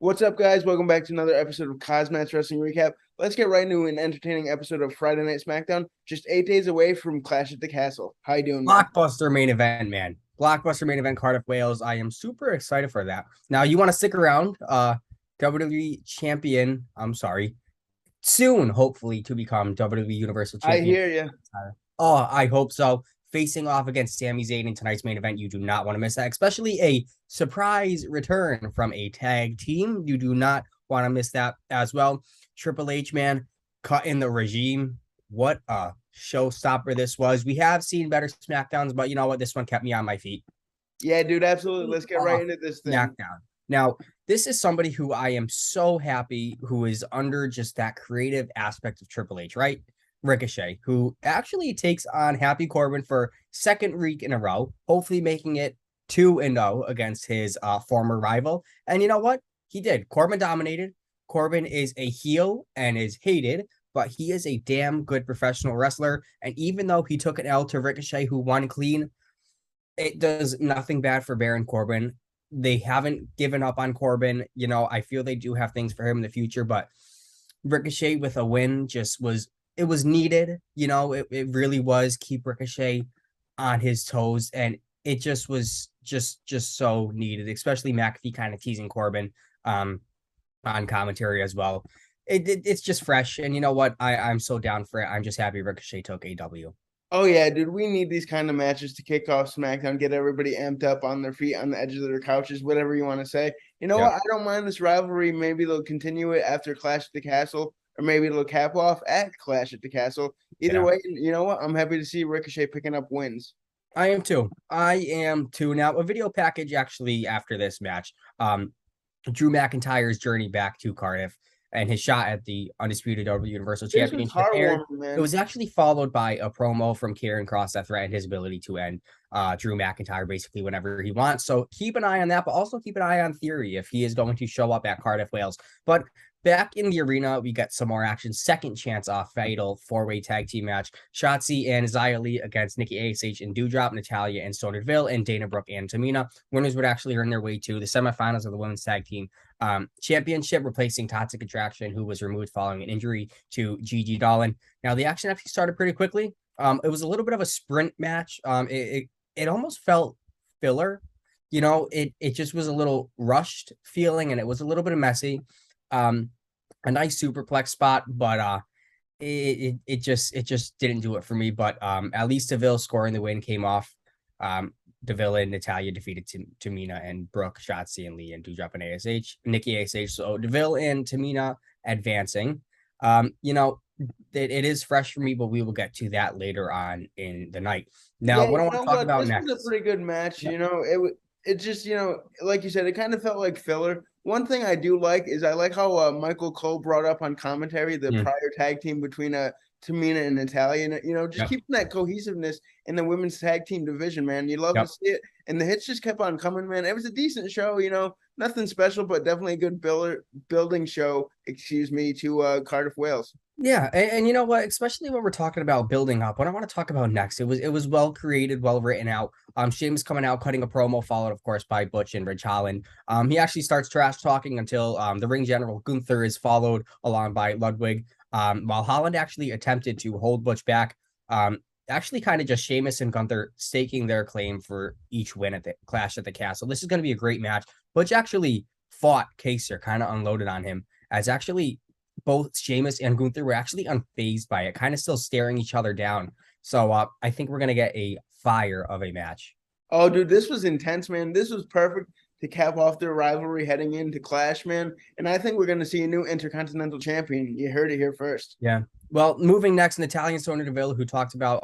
What's up, guys? Welcome back to another episode of KozMatt's Wrestling Recap. Let's get right into an entertaining episode of Friday Night SmackDown, just 8 days away from Clash at the Castle. How you doing, man? Blockbuster main event, man. Blockbuster main event, Cardiff, Wales. I am super excited for that. Now, you want to stick around? WWE champion, I'm sorry, soon, hopefully, to become WWE Universal I Champion. hear you. Oh, I hope so. Facing off against Sami Zayn in tonight's main event. You do not want to miss that, especially a surprise return from a tag team. You do not want to miss that as well. Triple H, man, cut in the regime. What a showstopper this was. We have seen better SmackDowns, but you know what? This one kept me on my feet. Yeah, dude, absolutely. Let's get right into this thing. SmackDown. Now, this is somebody who I am so happy who is under just that creative aspect of Triple H, right? Ricochet, who actually takes on Happy Corbin for second week in a row, hopefully making it 2-0 against his former rival. And you know what? He did. Corbin dominated. Corbin is a heel and is hated, but he is a damn good professional wrestler. And even though he took an L to Ricochet, who won clean, it does nothing bad for Baron Corbin. They haven't given up on Corbin. You know, I feel they do have things for him in the future, but Ricochet with a win just was, it was needed. You know, it really was keep Ricochet on his toes. And it just was just so needed, especially McAfee kind of teasing Corbin on commentary as well. It's just fresh. And you know what? I'm so down for it. I'm just happy Ricochet took AW. Oh, yeah, dude, we need these kind of matches to kick off SmackDown, get everybody amped up on their feet, on the edge of their couches, whatever you want to say. You know Yeah. what? I don't mind this rivalry. Maybe they'll continue it after Clash at the Castle, or maybe it'll cap off at Clash at the Castle. Either Yeah. way, you know what? I'm happy to see Ricochet picking up wins. I am too. I am too. Now, a video package actually after this match, Drew McIntyre's journey back to Cardiff and his shot at the undisputed WWE Universal This was Championship aired. heartwarming, It man. was actually followed by a promo from Kieran Cross that threatened his ability to end Drew McIntyre basically whenever he wants. So keep an eye on that, but also keep an eye on Theory if he is going to show up at Cardiff, Wales. But back in the arena, we get some more action. Second chance off fatal four-way tag team match. Shotzi and Xia Li against Nikki ASH and Doudrop, Natalya and Sonya Deville, and Dana Brooke and Tamina. Winners would actually earn their way to the semifinals of the women's tag team championship, replacing Toxic Attraction, who was removed following an injury to Gigi Dolan. Now, the action actually started pretty quickly. It was a little bit of a sprint match. It almost felt filler. You know, it just was a little rushed feeling, and it was a little bit messy. A nice superplex spot, but it just didn't do it for me. But at least Deville scoring the win came off. Deville and Natalya defeated Tamina and Brooke, Shotzi and Lee and Doudrop and ASH, Nikki ASH. So Deville and Tamina advancing. You know, it is fresh for me, but we will get to that later on in the night. Now, Yeah, what I you want know to talk what? about This was a next. pretty good match. Yeah. It just like you said, it kind of felt like filler. One thing I do like is I like how Michael Cole brought up on commentary the Mm, prior tag team between Tamina and Natalya. And, just yep. keeping that cohesiveness in the women's tag team division, man. You love to Yep. see it, and the hits just kept on coming, man. It was a decent show. Nothing special, but definitely a good building show. Excuse me, to Cardiff, Wales. Yeah, and you know what? Especially when we're talking about building up, what I want to talk about next, it was well created, well written out. Sheamus coming out, cutting a promo, followed, of course, by Butch and Ridge Holland. He actually starts trash talking until the ring general Gunther is followed along by Ludwig. While Holland actually attempted to hold Butch back. Actually, kind of just Sheamus and Gunther staking their claim for each win at the Clash at the Castle. This is going to be a great match. Butch actually fought Kaser, kind of unloaded on him, as actually both Sheamus and Gunther were actually unfazed by it, kind of still staring each other down. So I think we're going to get a fire of a match. Oh, dude, this was intense, man. This was perfect to cap off their rivalry heading into Clash, man. And I think we're going to see a new Intercontinental Champion. You heard it here first. Yeah. Well, moving next, Natalya and Sonya Deville, who talked about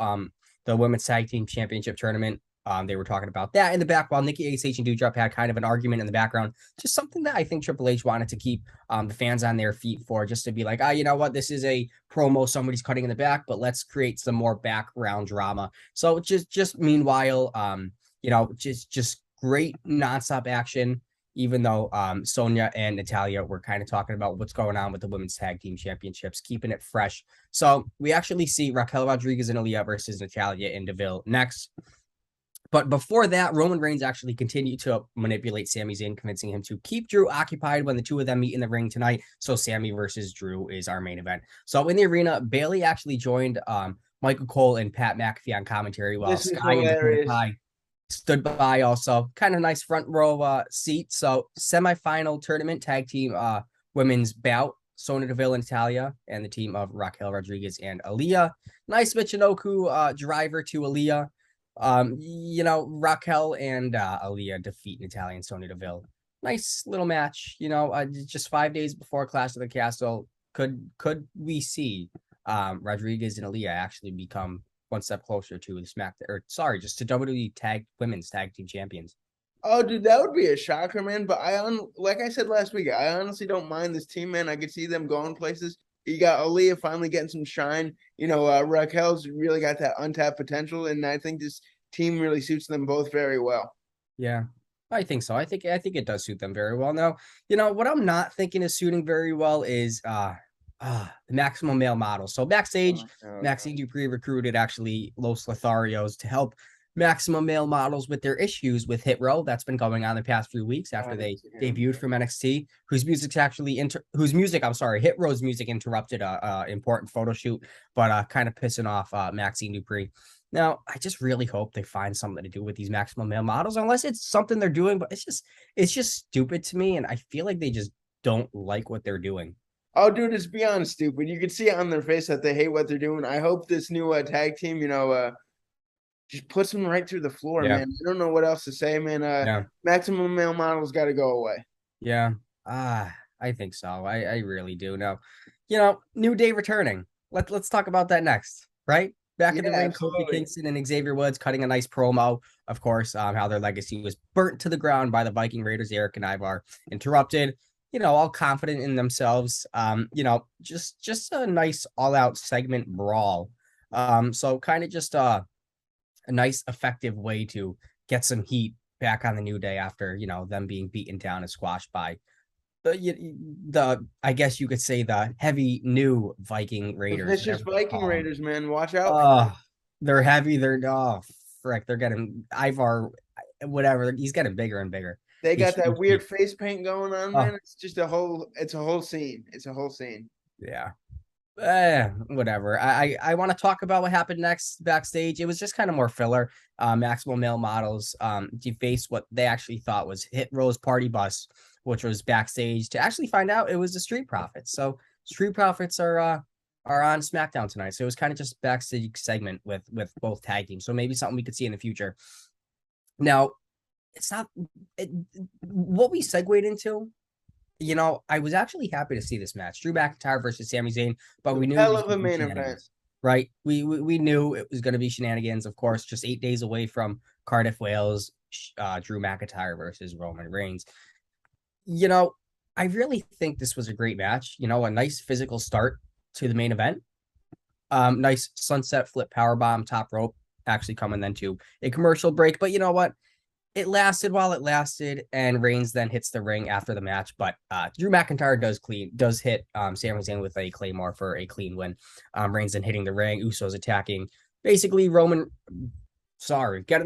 the Women's Tag Team Championship tournament. They were talking about that in the back while Nikki ASH and Doudrop had kind of an argument in the background. Just something that I think Triple H wanted to keep the fans on their feet for, just to be like, you know what, this is a promo somebody's cutting in the back, but let's create some more background drama. So just meanwhile, just great nonstop action. Even though Sonya and Natalya were kind of talking about what's going on with the Women's Tag Team Championships, keeping it fresh. So we actually see Raquel Rodriguez and Aaliyah versus Natalya and Deville next. But before that, Roman Reigns actually continued to manipulate Sami Zayn, convincing him to keep Drew occupied when the two of them meet in the ring tonight. So Sami versus Drew is our main event. So in the arena, Bayley actually joined Michael Cole and Pat McAfee on commentary, while This is Sky and hilarious. Dakota Kai stood by also. Kind of nice front row seat. So semifinal tournament tag team women's bout. Sonya Deville and Natalya, and the team of Raquel Rodriguez and Aaliyah. Nice Michinoku driver to Aaliyah. Raquel and Aaliyah defeat Natalya and Sonya Deville. Nice little match. Just 5 days before Clash of the Castle, could we see Rodriguez and Aaliyah actually become one step closer to the to WWE Women's Tag Team Champions? Oh, dude, that would be a shocker, man. But like I said last week, I honestly don't mind this team, man. I could see them going places. You got Aaliyah finally getting some shine. Raquel's really got that untapped potential, and I think this team really suits them both very well. Yeah, I think so. I think it does suit them very well. Now, what I'm not thinking is suiting very well is the maximum male model. So backstage, Maxine Dupree recruited actually Los Lotharios to help maximum male models with their issues with Hit Row. That's been going on the past few weeks after they debuted from NXT, Hit Row's music interrupted a important photo shoot, but kind of pissing off Maxine Dupree. Now, I just really hope they find something to do with these maximum male models, unless it's something they're doing, but it's just stupid to me, and I feel like they just don't like what they're doing. Oh, dude, it's beyond stupid. You can see it on their face that they hate what they're doing. I hope this new tag team, just puts them right through the floor, man. I don't know what else to say, man. Maximum male models got to go away. Yeah, I think so. I really do. Now, New Day returning. Let's talk about that next, right? Back in the ring, Kofi Kingston and Xavier Woods cutting a nice promo, of course, how their legacy was burnt to the ground by the Viking Raiders. Eric and Ivar interrupted, all confident in themselves. Just a nice all-out segment brawl. So kind of just a nice effective way to get some heat back on the New Day after, them being beaten down and squashed by I guess you could say the heavy new Viking Raiders. It's just Viking Raiders, man. Watch out. They're heavy. They're getting Ivar, whatever. He's getting bigger and bigger. They got that weird face paint going on, man. It's just a whole scene. It's a whole scene. Yeah. Whatever. I want to talk about what happened next backstage. It was just kind of more filler. Maximum male models defaced what they actually thought was Hit Row's party bus, which was backstage, to actually find out it was the Street Profits. So Street Profits are on SmackDown tonight. So it was kind of just backstage segment with both tag teams. So maybe something we could see in the future. Now, what we segued into. I was actually happy to see this match, Drew McIntyre versus Sami Zayn, but we knew hell of a main event, right? We knew it was going to be shenanigans, of course. Just 8 days away from Cardiff, Wales. Drew McIntyre versus Roman Reigns. I really think this was a great match. A nice physical start to the main event. Nice sunset flip powerbomb top rope, actually coming then to a commercial break. But you know what? It lasted while it lasted, and Reigns then hits the ring after the match. But Drew McIntyre does hit Sami Zayn with a Claymore for a clean win. Reigns then hitting the ring. Usos attacking. Basically, getting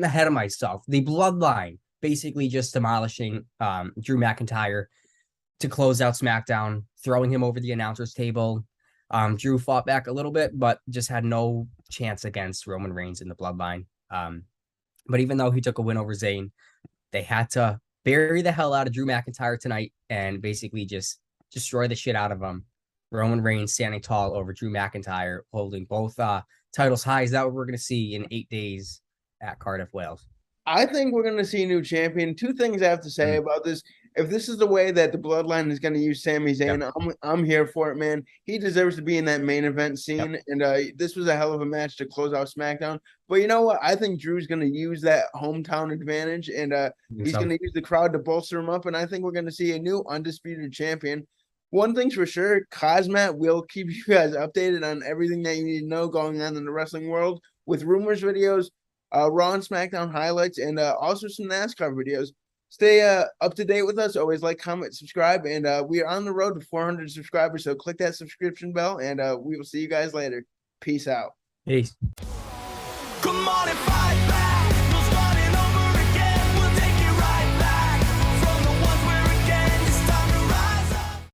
ahead of myself. The Bloodline basically just demolishing Drew McIntyre to close out SmackDown, throwing him over the announcer's table. Drew fought back a little bit, but just had no chance against Roman Reigns in the Bloodline. But even though he took a win over Zayn, they had to bury the hell out of Drew McIntyre tonight and basically just destroy the shit out of him. Roman Reigns standing tall over Drew McIntyre, holding both titles high. Is that what we're going to see in 8 days at Cardiff, Wales? I think we're going to see a new champion. Two things I have to say about this. If this is the way that the Bloodline is going to use Sami Zayn, I'm here for it, man. He deserves to be in that main event scene. And this was a hell of a match to close out SmackDown. But you know what? I think Drew's going to use that hometown advantage, and he's going to use the crowd to bolster him up. And I think we're going to see a new undisputed champion. One thing's for sure, KozMatt will keep you guys updated on everything that you need to know going on in the wrestling world with rumors videos, Raw and SmackDown highlights, and also some NASCAR videos. Stay up to date with us. Always like, comment, subscribe, and we are on the road to 400 subscribers. So click that subscription bell, and we will see you guys later. Peace out. Peace. Come on and